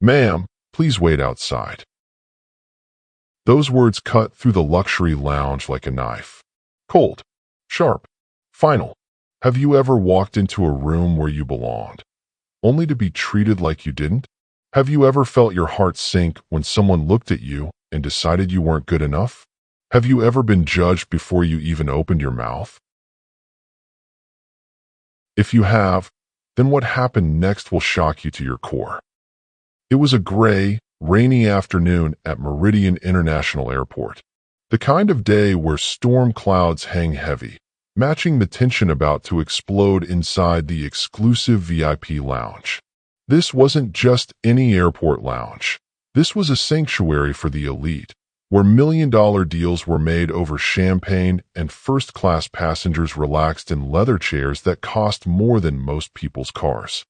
"Ma'am, please wait outside." Those words cut through the luxury lounge like a knife. Cold, sharp, final. Have you ever walked into a room where you belonged, only to be treated like you didn't? Have you ever felt your heart sink when someone looked at you and decided you weren't good enough? Have you ever been judged before you even opened your mouth? If you have, then what happened next will shock you to your core. It was a gray, rainy afternoon at Meridian International Airport. The kind of day where storm clouds hang heavy, matching the tension about to explode inside the exclusive VIP lounge. This wasn't just any airport lounge. This was a sanctuary for the elite, where million-dollar deals were made over champagne and first-class passengers relaxed in leather chairs that cost more than most people's cars.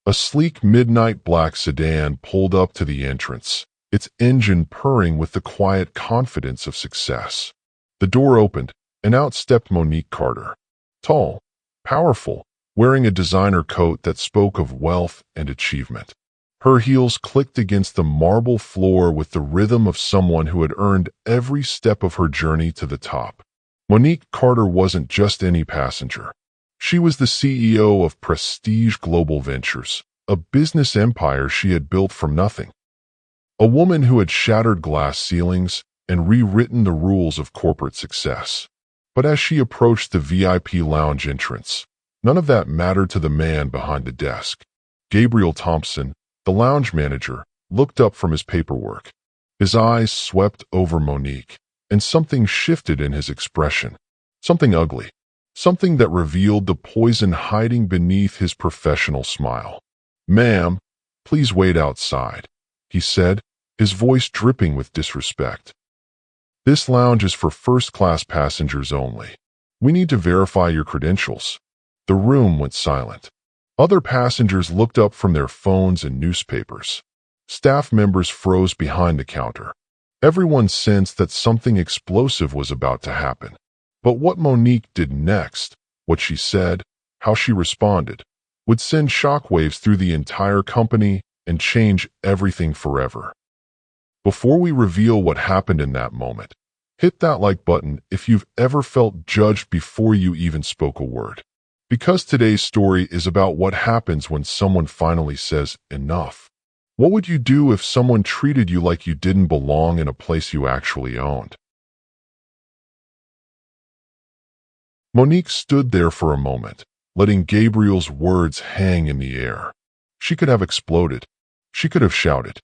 A sleek midnight black sedan pulled up to the entrance, its engine purring with the quiet confidence of success. The door opened, and out stepped Monique Carter. Tall, powerful, wearing a designer coat that spoke of wealth and achievement. Her heels clicked against the marble floor with the rhythm of someone who had earned every step of her journey to the top. Monique Carter wasn't just any passenger. She was the CEO of Prestige Global Ventures, a business empire she had built from nothing. A woman who had shattered glass ceilings and rewritten the rules of corporate success. But as she approached the VIP lounge entrance, none of that mattered to the man behind the desk. Gabriel Thompson, the lounge manager, looked up from his paperwork. His eyes swept over Monique, and something shifted in his expression. Something ugly. Something that revealed the poison hiding beneath his professional smile. "Ma'am, please wait outside," he said, his voice dripping with disrespect. "This lounge is for first-class passengers only. We need to verify your credentials." The room went silent. Other passengers looked up from their phones and newspapers. Staff members froze behind the counter. Everyone sensed that something explosive was about to happen. But what Monique did next, what she said, how she responded, would send shockwaves through the entire company and change everything forever. Before we reveal what happened in that moment, hit that like button if you've ever felt judged before you even spoke a word. Because today's story is about what happens when someone finally says enough. What would you do if someone treated you like you didn't belong in a place you actually owned? Monique stood there for a moment, letting Gabriel's words hang in the air. She could have exploded. She could have shouted.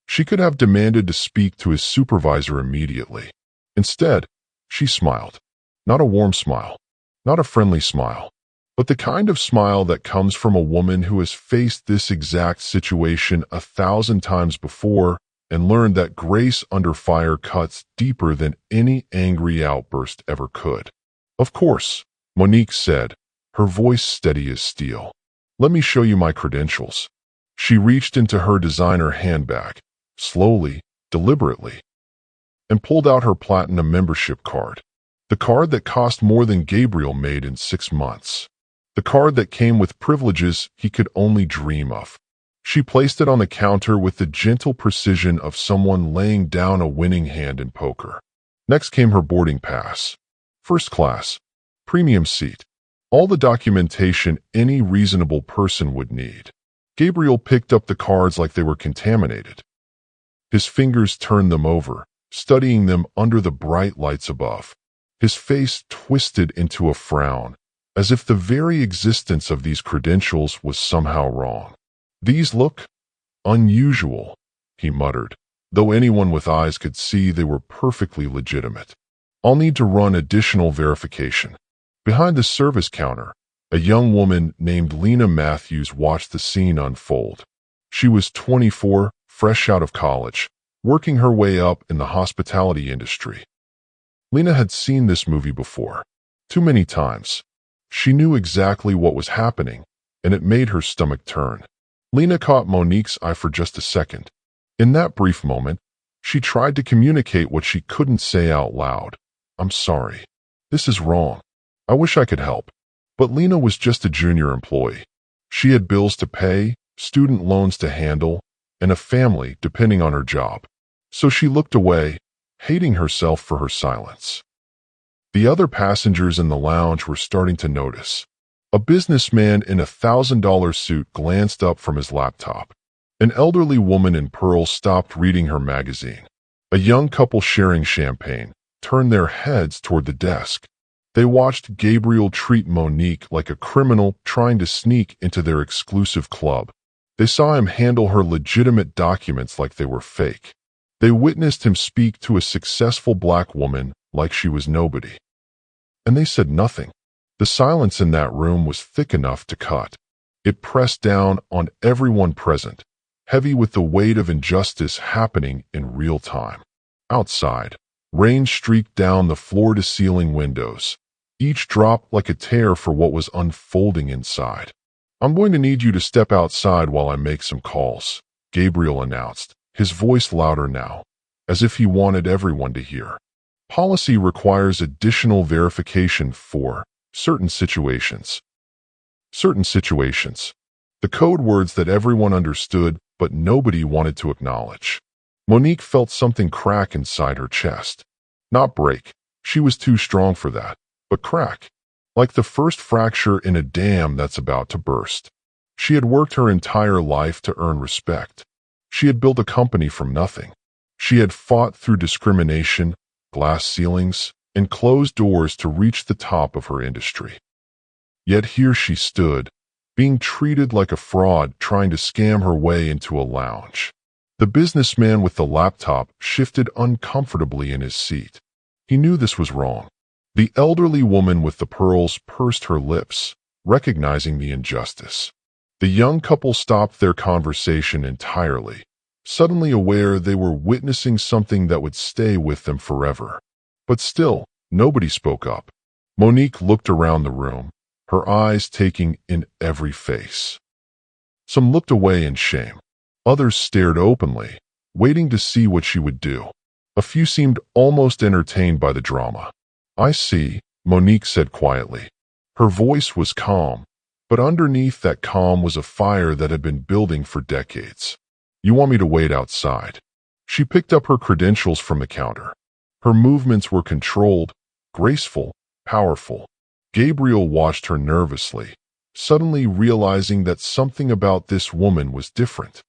She could have demanded to speak to his supervisor immediately. Instead, she smiled. Not a warm smile, not a friendly smile, but the kind of smile that comes from a woman who has faced this exact situation 1,000 times before and learned that grace under fire cuts deeper than any angry outburst ever could. "Of course," Monique said, her voice steady as steel. "Let me show you my credentials." She reached into her designer handbag, slowly, deliberately, and pulled out her platinum membership card. The card that cost more than Gabriel made in 6 months. The card that came with privileges he could only dream of. She placed it on the counter with the gentle precision of someone laying down a winning hand in poker. Next came her boarding pass. First class, premium seat, all the documentation any reasonable person would need. Gabriel picked up the cards like they were contaminated. His fingers turned them over, studying them under the bright lights above. His face twisted into a frown, as if the very existence of these credentials was somehow wrong. "These look unusual," he muttered, though anyone with eyes could see they were perfectly legitimate. "I'll need to run additional verification." Behind the service counter, a young woman named Lena Matthews watched the scene unfold. She was 24, fresh out of college, working her way up in the hospitality industry. Lena had seen this movie before, too many times. She knew exactly what was happening, and it made her stomach turn. Lena caught Monique's eye for just a second. In that brief moment, she tried to communicate what she couldn't say out loud. "I'm sorry. This is wrong. I wish I could help." But Lena was just a junior employee. She had bills to pay, student loans to handle, and a family depending on her job. So she looked away, hating herself for her silence. The other passengers in the lounge were starting to notice. A businessman in a $1,000 suit glanced up from his laptop. An elderly woman in pearls stopped reading her magazine. A young couple sharing champagne turned their heads toward the desk. They watched Gabriel treat Monique like a criminal trying to sneak into their exclusive club. They saw him handle her legitimate documents like they were fake. They witnessed him speak to a successful black woman like she was nobody. And they said nothing. The silence in that room was thick enough to cut. It pressed down on everyone present, heavy with the weight of injustice happening in real time. Outside, rain streaked down the floor-to-ceiling windows. Each dropped like a tear for what was unfolding inside. "I'm going to need you to step outside while I make some calls," Gabriel announced, his voice louder now, as if he wanted everyone to hear. "Policy requires additional verification for certain situations." Certain situations. The code words that everyone understood, but nobody wanted to acknowledge. Monique felt something crack inside her chest. Not break. She was too strong for that. But crack. Like the first fracture in a dam that's about to burst. She had worked her entire life to earn respect. She had built a company from nothing. She had fought through discrimination, glass ceilings, and closed doors to reach the top of her industry. Yet here she stood, being treated like a fraud trying to scam her way into a lounge. The businessman with the laptop shifted uncomfortably in his seat. He knew this was wrong. The elderly woman with the pearls pursed her lips, recognizing the injustice. The young couple stopped their conversation entirely, suddenly aware they were witnessing something that would stay with them forever. But still, nobody spoke up. Monique looked around the room, her eyes taking in every face. Some looked away in shame. Others stared openly, waiting to see what she would do. A few seemed almost entertained by the drama. "I see," Monique said quietly. Her voice was calm, but underneath that calm was a fire that had been building for decades. "You want me to wait outside?" She picked up her credentials from the counter. Her movements were controlled, graceful, powerful. Gabriel watched her nervously, suddenly realizing that something about this woman was different.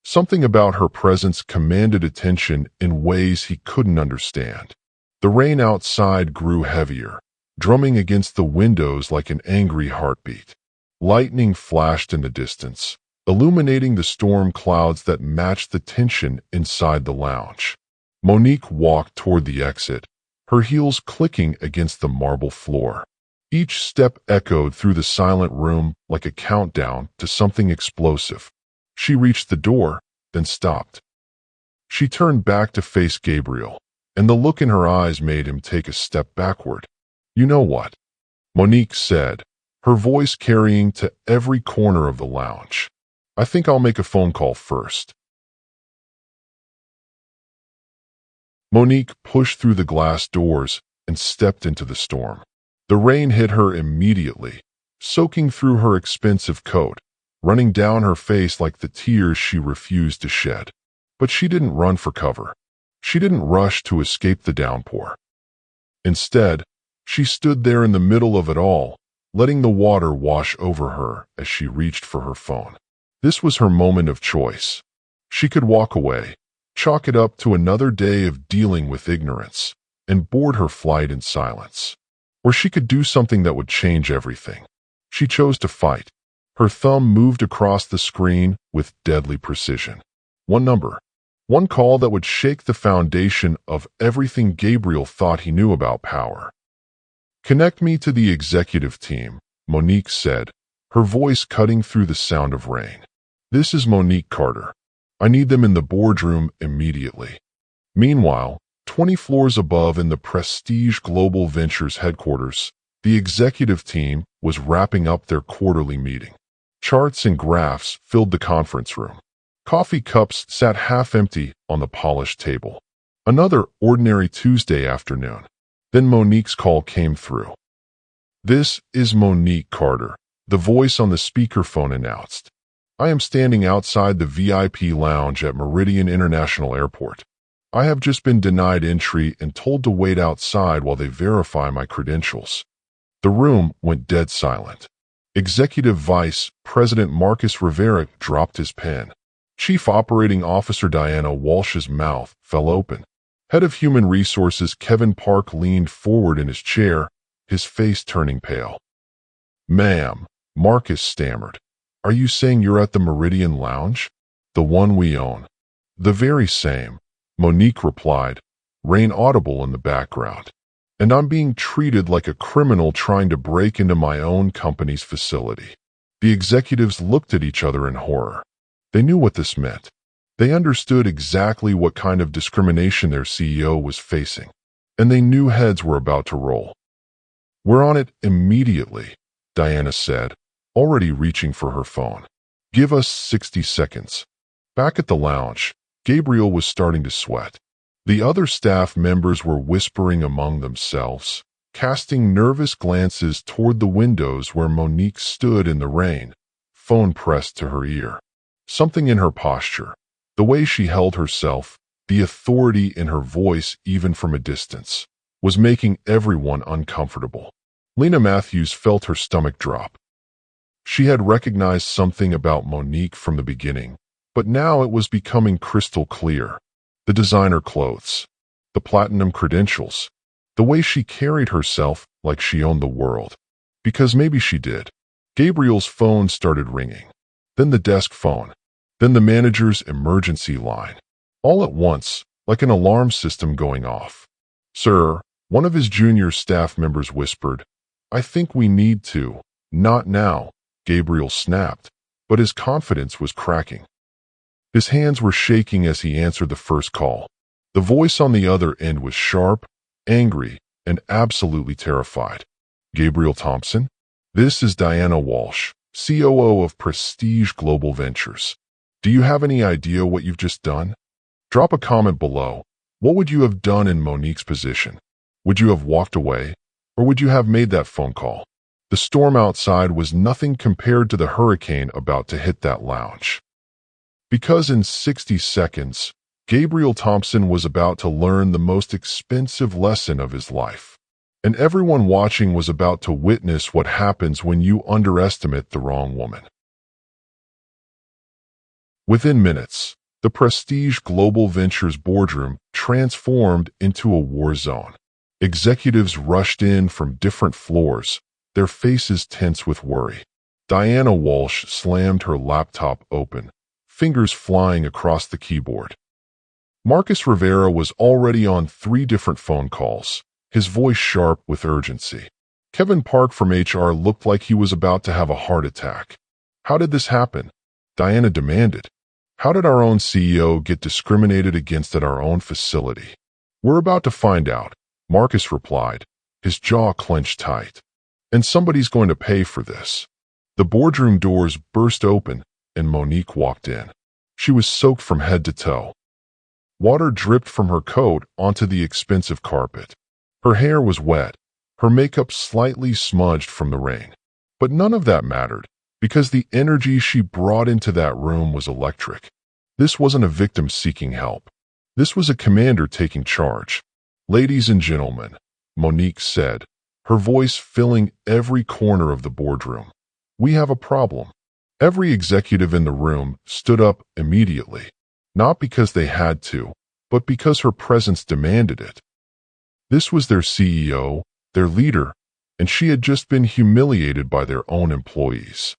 Something about her presence commanded attention in ways he couldn't understand. The rain outside grew heavier, drumming against the windows like an angry heartbeat. Lightning flashed in the distance, illuminating the storm clouds that matched the tension inside the lounge. Monique walked toward the exit, her heels clicking against the marble floor. Each step echoed through the silent room like a countdown to something explosive. She reached the door, then stopped. She turned back to face Gabriel, and the look in her eyes made him take a step backward. "You know what?" Monique said, her voice carrying to every corner of the lounge. "I think I'll make a phone call first." Monique pushed through the glass doors and stepped into the storm. The rain hit her immediately, soaking through her expensive coat, running down her face like the tears she refused to shed. But she didn't run for cover. She didn't rush to escape the downpour. Instead, she stood there in the middle of it all, letting the water wash over her as she reached for her phone. This was her moment of choice. She could walk away, chalk it up to another day of dealing with ignorance, and board her flight in silence. Or she could do something that would change everything. She chose to fight. Her thumb moved across the screen with deadly precision. One number. One call that would shake the foundation of everything Gabriel thought he knew about power. "Connect me to the executive team," Monique said, her voice cutting through the sound of rain. "This is Monique Carter. I need them in the boardroom immediately." Meanwhile, 20 floors above in the Prestige Global Ventures headquarters, the executive team was wrapping up their quarterly meeting. Charts and graphs filled the conference room. Coffee cups sat half-empty on the polished table. Another ordinary Tuesday afternoon. Then Monique's call came through. "This is Monique Carter," the voice on the speakerphone announced. I am standing outside the VIP lounge at Meridian International Airport. I have just been denied entry and told to wait outside while they verify my credentials." The room went dead silent. Executive Vice President Marcus Rivera dropped his pen. Chief Operating Officer Diana Walsh's mouth fell open. Head of Human Resources Kevin Park leaned forward in his chair, his face turning pale. "Ma'am," Marcus stammered, "are you saying you're at the Meridian Lounge?" "The one we own." "The very same," Monique replied, rain audible in the background. "And I'm being treated like a criminal trying to break into my own company's facility." The executives looked at each other in horror. They knew what this meant. They understood exactly what kind of discrimination their CEO was facing, and they knew heads were about to roll. "We're on it immediately," Diana said, already reaching for her phone. "Give us 60 seconds. Back at the lounge, Gabriel was starting to sweat. The other staff members were whispering among themselves, casting nervous glances toward the windows where Monique stood in the rain, phone pressed to her ear. Something in her posture, the way she held herself, the authority in her voice even from a distance, was making everyone uncomfortable. Lena Matthews felt her stomach drop. She had recognized something about Monique from the beginning, but now it was becoming crystal clear. The designer clothes, the platinum credentials, the way she carried herself like she owned the world. Because maybe she did. Gabriel's phone started ringing. Then the desk phone. Then the manager's emergency line. All at once, like an alarm system going off. "Sir," one of his junior staff members whispered, "I think we need to." "Not now," Gabriel snapped, but his confidence was cracking. His hands were shaking as he answered the first call. The voice on the other end was sharp, angry, and absolutely terrified. "Gabriel Thompson? This is Diana Walsh, COO of Prestige Global Ventures. Do you have any idea what you've just done? Drop a comment below. What would you have done in Monique's position? Would you have walked away, or would you have made that phone call?" The storm outside was nothing compared to the hurricane about to hit that lounge. Because in 60 seconds, Gabriel Thompson was about to learn the most expensive lesson of his life. And everyone watching was about to witness what happens when you underestimate the wrong woman. Within minutes, the Prestige Global Ventures boardroom transformed into a war zone. Executives rushed in from different floors, their faces tense with worry. Diana Walsh slammed her laptop open, fingers flying across the keyboard. Marcus Rivera was already on 3 different phone calls, his voice sharp with urgency. Kevin Park from HR looked like he was about to have a heart attack. "How did this happen?" Diana demanded. "How did our own CEO get discriminated against at our own facility?" "We're about to find out," Marcus replied, his jaw clenched tight. "And somebody's going to pay for this." The boardroom doors burst open, and Monique walked in. She was soaked from head to toe. Water dripped from her coat onto the expensive carpet. Her hair was wet, her makeup slightly smudged from the rain. But none of that mattered, because the energy she brought into that room was electric. This wasn't a victim seeking help. This was a commander taking charge. "Ladies and gentlemen," Monique said, her voice filling every corner of the boardroom, "we have a problem." Every executive in the room stood up immediately, not because they had to, but because her presence demanded it. This was their CEO, their leader, and she had just been humiliated by their own employees.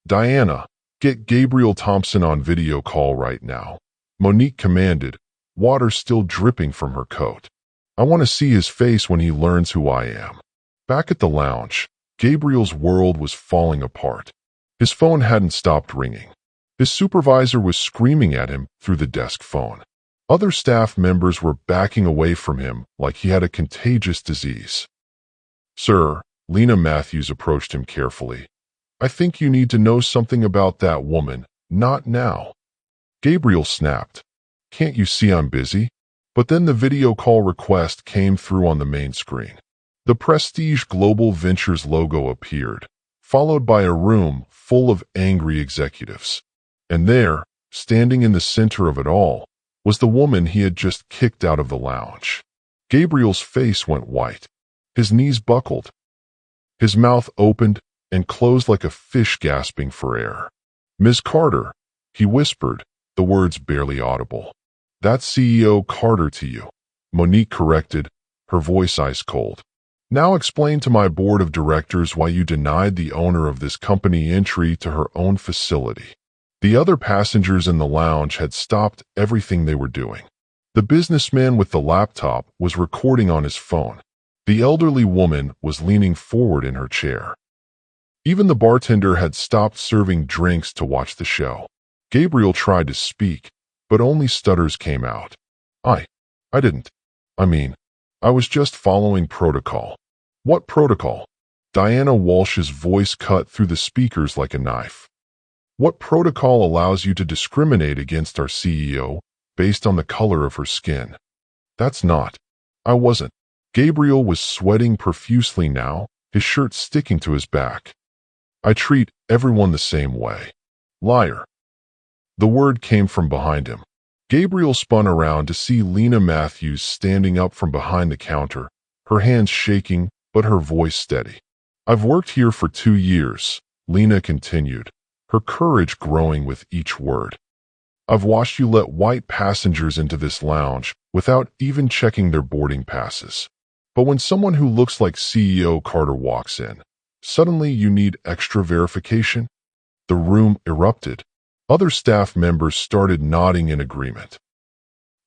"Diana, get Gabriel Thompson on video call right now," Monique commanded, water still dripping from her coat. "I want to see his face when he learns who I am." Back at the lounge, Gabriel's world was falling apart. His phone hadn't stopped ringing. His supervisor was screaming at him through the desk phone. Other staff members were backing away from him like he had a contagious disease. "Sir," Lena Matthews approached him carefully, "I think you need to know something about that woman, not now." Gabriel snapped. "Can't you see I'm busy?" But then the video call request came through on the main screen. The Prestige Global Ventures logo appeared, followed by a room full of angry executives. And there, standing in the center of it all, was the woman he had just kicked out of the lounge. Gabriel's face went white. His knees buckled. His mouth opened and closed like a fish gasping for air. "Ms. Carter," he whispered, the words barely audible. "That's CEO Carter to you," Monique corrected, her voice ice cold. "Now explain to my board of directors why you denied the owner of this company entry to her own facility." The other passengers in the lounge had stopped everything they were doing. The businessman with the laptop was recording on his phone. The elderly woman was leaning forward in her chair. Even the bartender had stopped serving drinks to watch the show. Gabriel tried to speak, but only stutters came out. I didn't. I was just following protocol." "What protocol?" Diana Walsh's voice cut through the speakers like a knife. "What protocol allows you to discriminate against our CEO based on the color of her skin?" "That's not. I wasn't." Gabriel was sweating profusely now, his shirt sticking to his back. "I treat everyone the same way." "Liar." The word came from behind him. Gabriel spun around to see Lena Matthews standing up from behind the counter, her hands shaking but her voice steady. "I've worked here for 2 years, Lena continued, her courage growing with each word. "I've watched you let white passengers into this lounge without even checking their boarding passes. But when someone who looks like CEO Carter walks in, suddenly you need extra verification?" The room erupted. Other staff members started nodding in agreement.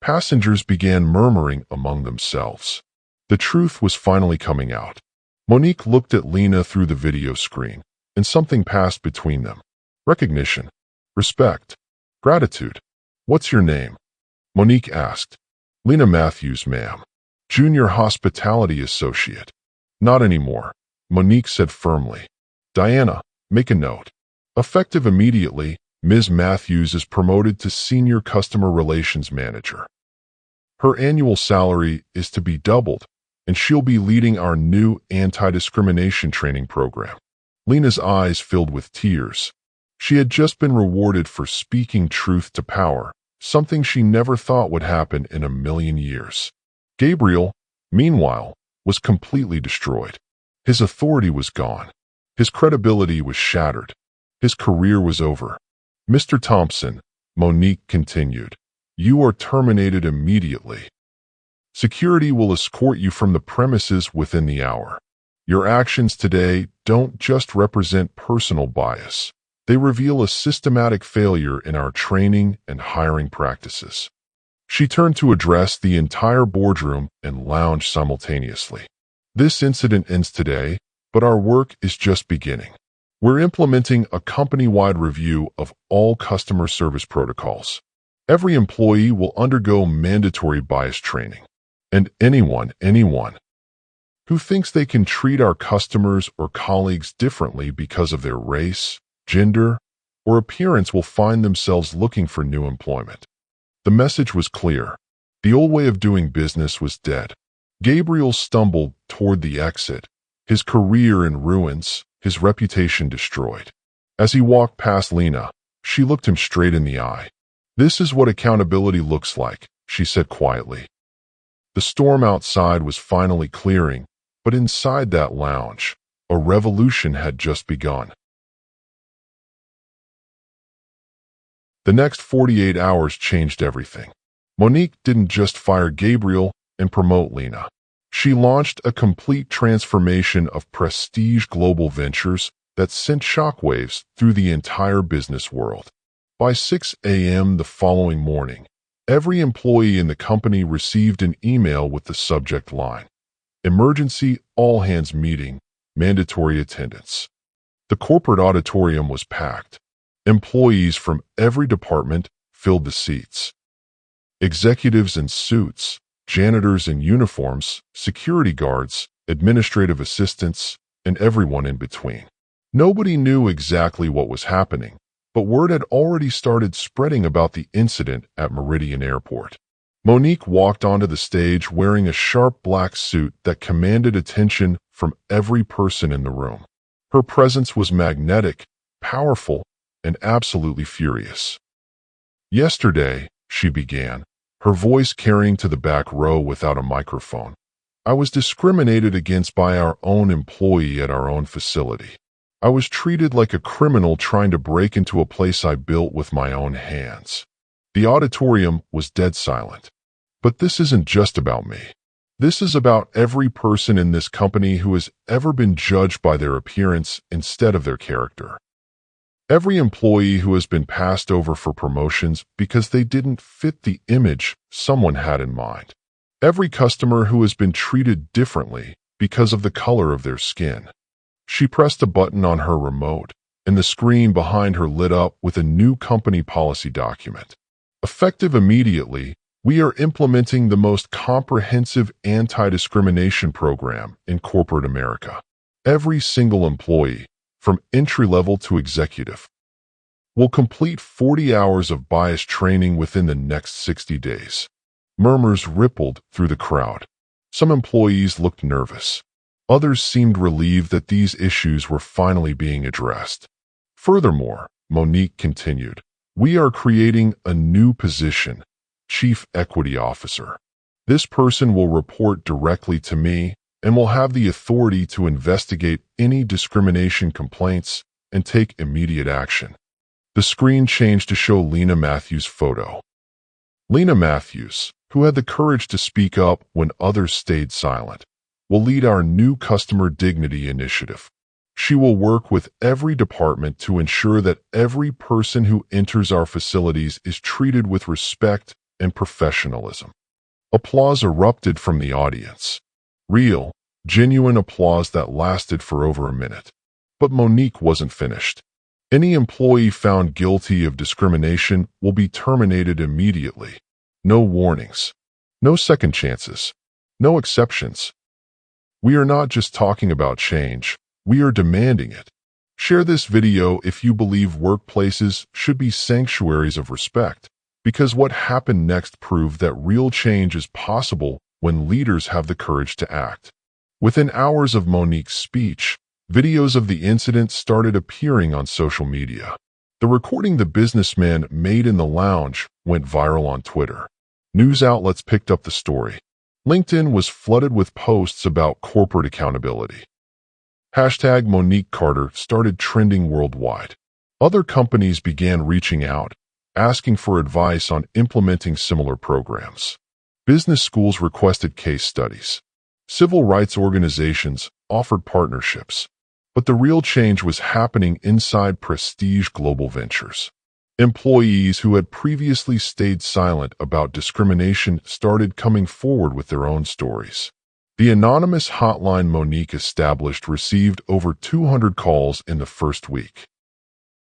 Passengers began murmuring among themselves. The truth was finally coming out. Monique looked at Lena through the video screen, and something passed between them. Recognition, respect, gratitude. "What's your name?" Monique asked. "Lena Matthews, ma'am. Junior Hospitality Associate." "Not anymore," Monique said firmly. "Diana, make a note. Effective immediately, Ms. Matthews is promoted to Senior Customer Relations Manager. Her annual salary is to be doubled, and she'll be leading our new anti-discrimination training program." Lena's eyes filled with tears. She had just been rewarded for speaking truth to power, something she never thought would happen in a million years. Gabriel, meanwhile, was completely destroyed. His authority was gone. His credibility was shattered. His career was over. "Mr. Thompson," Monique continued, "you are terminated immediately. Security will escort you from the premises within the hour. Your actions today don't just represent personal bias. They reveal a systematic failure in our training and hiring practices." She turned to address the entire boardroom and lounge simultaneously. "This incident ends today, but our work is just beginning. We're implementing a company-wide review of all customer service protocols. Every employee will undergo mandatory bias training. And anyone who thinks they can treat our customers or colleagues differently because of their race, gender, or appearance will find themselves looking for new employment." The message was clear. The old way of doing business was dead. Gabriel stumbled toward the exit, his career in ruins, his reputation destroyed. As he walked past Lena, she looked him straight in the eye. "This is what accountability looks like," she said quietly. The storm outside was finally clearing, but inside that lounge, a revolution had just begun. The next 48 hours changed everything. Monique didn't just fire Gabriel and promote Lena. She launched a complete transformation of prestige global ventures that sent shockwaves through the entire business world. By 6 a.m. the following morning, every employee in the company received an email with the subject line, "Emergency all-hands meeting, mandatory attendance." The corporate auditorium was packed. Employees from every department filled the seats. Executives in suits, janitors in uniforms, security guards, administrative assistants, and everyone in between. Nobody knew exactly what was happening, but word had already started spreading about the incident at Meridian Airport. Monique walked onto the stage wearing a sharp black suit that commanded attention from every person in the room. Her presence was magnetic, powerful, and absolutely furious. "Yesterday," she began, her voice carrying to the back row without a microphone, "I was discriminated against by our own employee at our own facility. I was treated like a criminal trying to break into a place I built with my own hands." The auditorium was dead silent. But this isn't just about me. This is about every person in this company who has ever been judged by their appearance instead of their character. Every employee who has been passed over for promotions because they didn't fit the image someone had in mind. Every customer who has been treated differently because of the color of their skin. She pressed a button on her remote, and the screen behind her lit up with a new company policy document. Effective immediately, we are implementing the most comprehensive anti-discrimination program in corporate America. Every single employee, from entry-level to executive, will complete 40 hours of bias training within the next 60 days. Murmurs rippled through the crowd. Some employees looked nervous. Others seemed relieved that these issues were finally being addressed. Furthermore, Monique continued, "We are creating a new position, Chief Equity Officer. This person will report directly to me and will have the authority to investigate any discrimination complaints and take immediate action." The screen changed to show Lena Matthews' photo. Lena Matthews, who had the courage to speak up when others stayed silent, will lead our new Customer Dignity Initiative. She will work with every department to ensure that every person who enters our facilities is treated with respect and professionalism. Applause erupted from the audience. Real, genuine applause that lasted for over a minute. But Monique wasn't finished. Any employee found guilty of discrimination will be terminated immediately. No warnings. No second chances. No exceptions. We are not just talking about change, we are demanding it. Share this video if you believe workplaces should be sanctuaries of respect, because what happened next proved that real change is possible when leaders have the courage to act. Within hours of Monique's speech, videos of the incident started appearing on social media. The recording the businessman made in the lounge went viral on Twitter. News outlets picked up the story. LinkedIn was flooded with posts about corporate accountability. Hashtag Monique Carter started trending worldwide. Other companies began reaching out, asking for advice on implementing similar programs. Business schools requested case studies. Civil rights organizations offered partnerships. But the real change was happening inside prestige global ventures. Employees who had previously stayed silent about discrimination started coming forward with their own stories. The anonymous hotline Monique established received over 200 calls in the first week.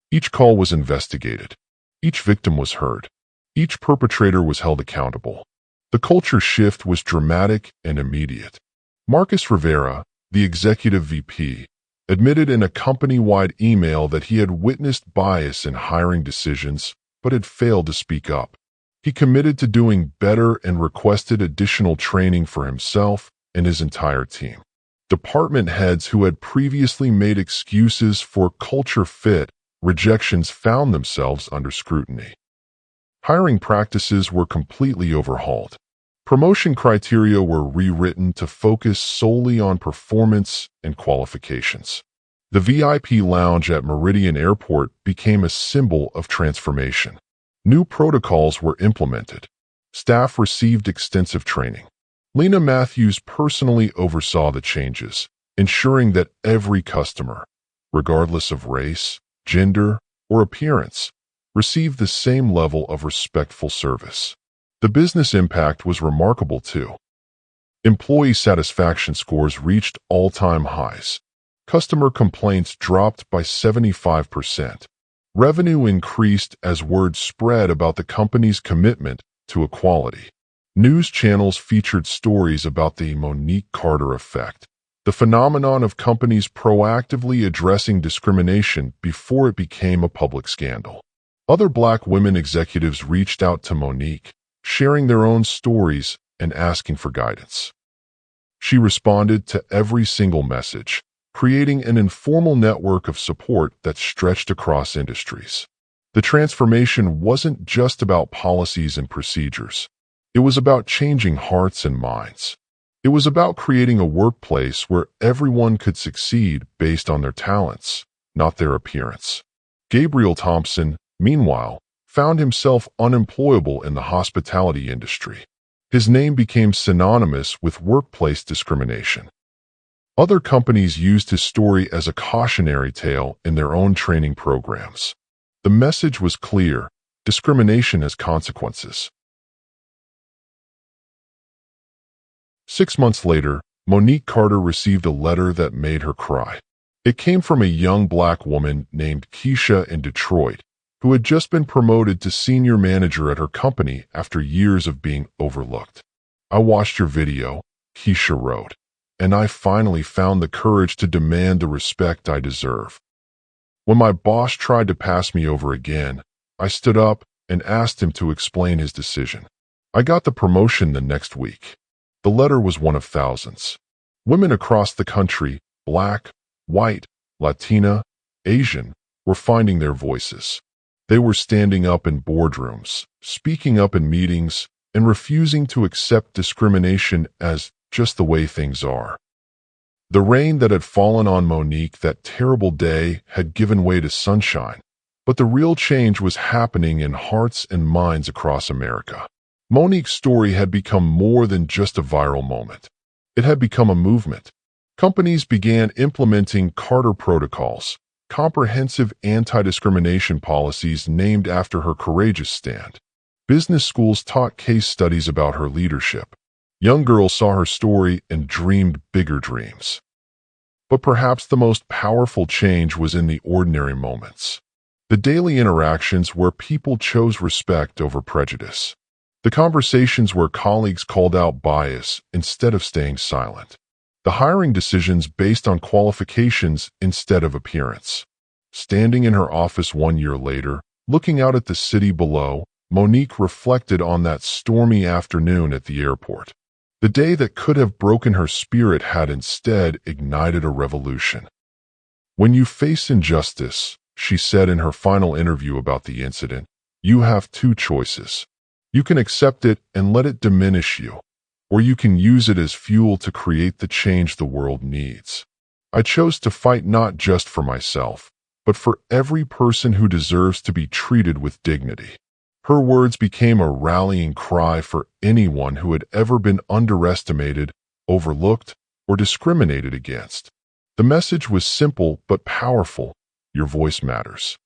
Each call was investigated. Each victim was heard. Each perpetrator was held accountable. The culture shift was dramatic and immediate. Marcus Rivera, the executive VP, admitted in a company-wide email that he had witnessed bias in hiring decisions but had failed to speak up. He committed to doing better and requested additional training for himself and his entire team. Department heads who had previously made excuses for culture fit rejections found themselves under scrutiny. Hiring practices were completely overhauled. Promotion criteria were rewritten to focus solely on performance and qualifications. The VIP lounge at Meridian Airport became a symbol of transformation. New protocols were implemented. Staff received extensive training. Lena Matthews personally oversaw the changes, ensuring that every customer, regardless of race, gender, or appearance, received the same level of respectful service. The business impact was remarkable too. Employee satisfaction scores reached all-time highs. Customer complaints dropped by 75%. Revenue increased as word spread about the company's commitment to equality. News channels featured stories about the Monique Carter effect, the phenomenon of companies proactively addressing discrimination before it became a public scandal. Other Black women executives reached out to Monique, sharing their own stories and asking for guidance. She responded to every single message, creating an informal network of support that stretched across industries. The transformation wasn't just about policies and procedures. It was about changing hearts and minds. It was about creating a workplace where everyone could succeed based on their talents, not their appearance. Gabriel Thompson, meanwhile, found himself unemployable in the hospitality industry. His name became synonymous with workplace discrimination. Other companies used his story as a cautionary tale in their own training programs. The message was clear: discrimination has consequences. 6 months later, Monique Carter received a letter that made her cry. It came from a young black woman named Keisha in Detroit, who had just been promoted to senior manager at her company after years of being overlooked. "I watched your video," Keisha wrote, "and I finally found the courage to demand the respect I deserve. When my boss tried to pass me over again, I stood up and asked him to explain his decision. I got the promotion the next week." The letter was one of thousands. Women across the country, black, white, Latina, Asian, were finding their voices. They were standing up in boardrooms, speaking up in meetings, and refusing to accept discrimination as just the way things are. The rain that had fallen on Monique that terrible day had given way to sunshine, but the real change was happening in hearts and minds across America. Monique's story had become more than just a viral moment. It had become a movement. Companies began implementing Carter protocols, comprehensive anti-discrimination policies named after her courageous stand. Business schools taught case studies about her leadership. Young girls saw her story and dreamed bigger dreams. But perhaps the most powerful change was in the ordinary moments. The daily interactions where people chose respect over prejudice. The conversations where colleagues called out bias instead of staying silent. The hiring decisions based on qualifications instead of appearance. Standing in her office 1 year later, looking out at the city below, Monique reflected on that stormy afternoon at the airport. The day that could have broken her spirit had instead ignited a revolution. "When you face injustice," she said in her final interview about the incident, "you have two choices. You can accept it and let it diminish you, or you can use it as fuel to create the change the world needs. I chose to fight not just for myself, but for every person who deserves to be treated with dignity." Her words became a rallying cry for anyone who had ever been underestimated, overlooked, or discriminated against. The message was simple but powerful: your voice matters.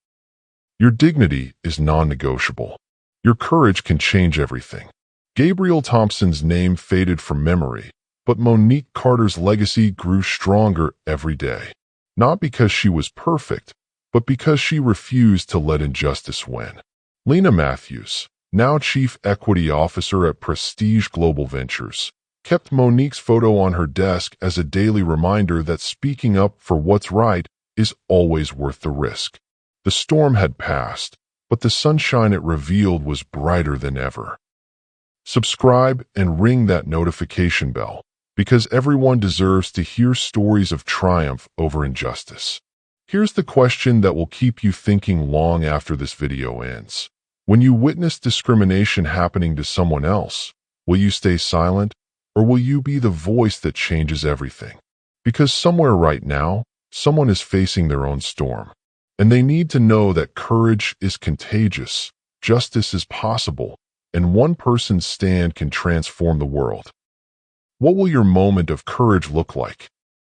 Your dignity is non-negotiable. Your courage can change everything. Gabriel Thompson's name faded from memory, but Monique Carter's legacy grew stronger every day. Not because she was perfect, but because she refused to let injustice win. Lena Matthews, now Chief Equity Officer at Prestige Global Ventures, kept Monique's photo on her desk as a daily reminder that speaking up for what's right is always worth the risk. The storm had passed, but the sunshine it revealed was brighter than ever. Subscribe and ring that notification bell, because everyone deserves to hear stories of triumph over injustice. Here's the question that will keep you thinking long after this video ends. When you witness discrimination happening to someone else, will you stay silent, or will you be the voice that changes everything? Because somewhere right now, someone is facing their own storm. And they need to know that courage is contagious, justice is possible, and one person's stand can transform the world. What will your moment of courage look like?